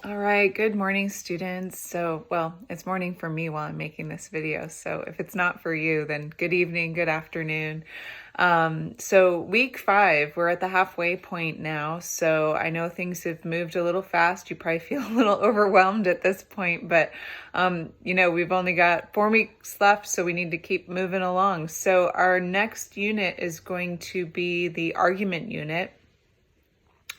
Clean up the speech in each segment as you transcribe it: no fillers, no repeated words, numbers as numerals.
All right, good morning, students. Well, it's morning for me while I'm making this video. So if it's not for you, then good evening, good afternoon. So week 5, we're at the halfway point now. So I know things have moved a little fast. You probably feel a little overwhelmed at this point, but we've only got 4 weeks left, so we need to keep moving along. So our next unit is going to be the argument unit.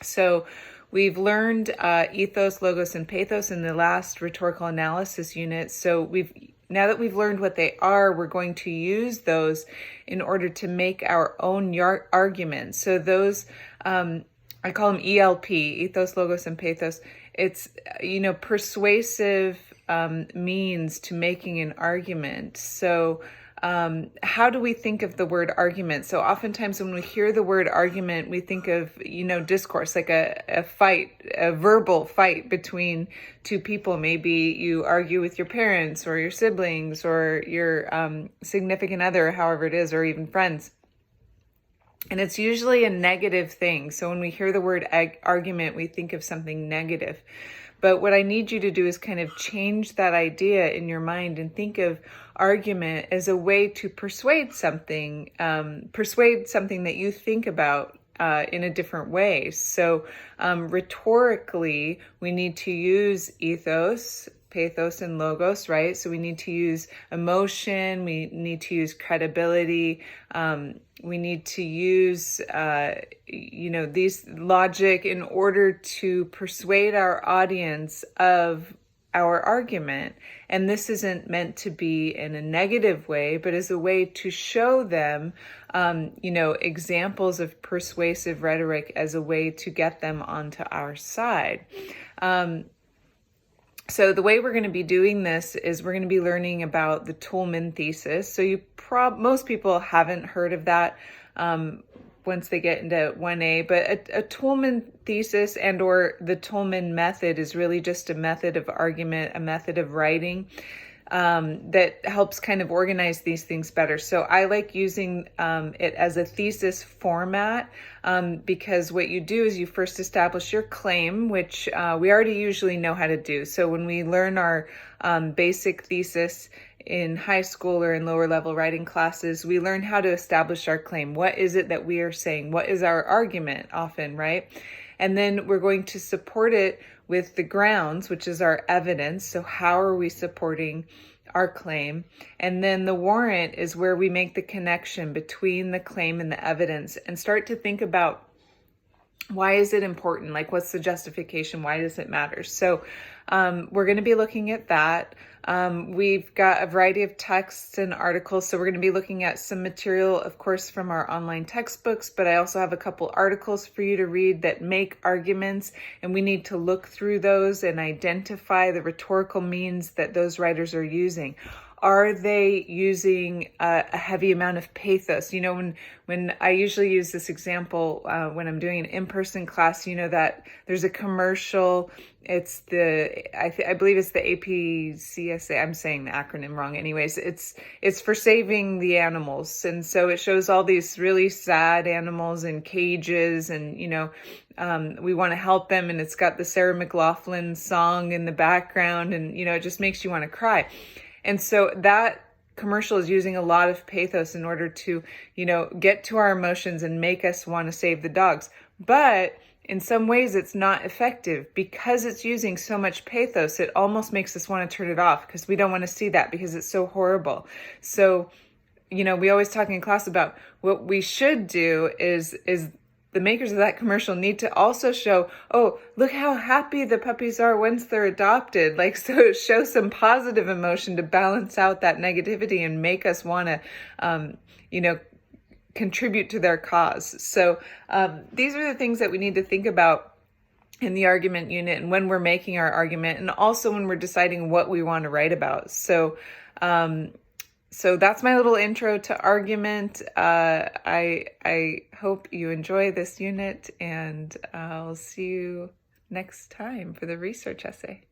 So we've learned ethos, logos, and pathos in the last rhetorical analysis unit. So now that we've learned what they are, we're going to use those in order to make our own arguments. So those, I call them ELP, ethos, logos, and pathos. It's, persuasive means to making an argument. So how do we think of the word argument? So oftentimes when we hear the word argument, we think of, discourse, like a fight, a verbal fight between two people. Maybe you argue with your parents or your siblings or your significant other, however it is, or even friends. And it's usually a negative thing. So when we hear the word argument, we think of something negative. But what I need you to do is kind of change that idea in your mind and think of argument as a way to persuade something that you think about in a different way. So rhetorically, we need to use ethos, pathos, and logos, right? So we need to use emotion, we need to use credibility, we need to use, these logic in order to persuade our audience of our argument. And this isn't meant to be in a negative way, but as a way to show them, examples of persuasive rhetoric as a way to get them onto our side. So the way we're going to be doing this is we're going to be learning about the Toulmin thesis. So most people haven't heard of that once they get into 1A, but a Toulmin thesis and or the Toulmin method is really just a method of argument, a method of writing that helps kind of organize these things better. So I like using it as a thesis format because what you do is you first establish your claim, which we already usually know how to do. So when we learn our basic thesis in high school or in lower level writing classes, we learn how to establish our claim. What is it that we are saying? What is our argument often, right? And then we're going to support it with the grounds, which is our evidence. So how are we supporting our claim? And then the warrant is where we make the connection between the claim and the evidence and start to think about why is it important? Like, what's the justification? Why does it matter? So we're going to be looking at that. We've got a variety of texts and articles. So we're going to be looking at some material, of course, from our online textbooks, but I also have a couple articles for you to read that make arguments, and we need to look through those and identify the rhetorical means that those writers are using. Are they using a heavy amount of pathos? When I usually use this example when I'm doing an in-person class, that there's a commercial. It's I believe it's the APCSA. I'm saying the acronym wrong. Anyways, it's for saving the animals, and so it shows all these really sad animals in cages, and we want to help them, and it's got the Sarah McLachlan song in the background, and it just makes you want to cry. And so that commercial is using a lot of pathos in order to, get to our emotions and make us want to save the dogs. But in some ways it's not effective because it's using so much pathos. It almost makes us want to turn it off because we don't want to see that because it's so horrible. So, we always talk in class about what we should do is the makers of that commercial need to also show, oh, look how happy the puppies are once they're adopted. Like, so show some positive emotion to balance out that negativity and make us want to, contribute to their cause. So these are the things that we need to think about in the argument unit and when we're making our argument, and also when we're deciding what we want to write about. So that's my little intro to argument. I hope you enjoy this unit, and I'll see you next time for the research essay.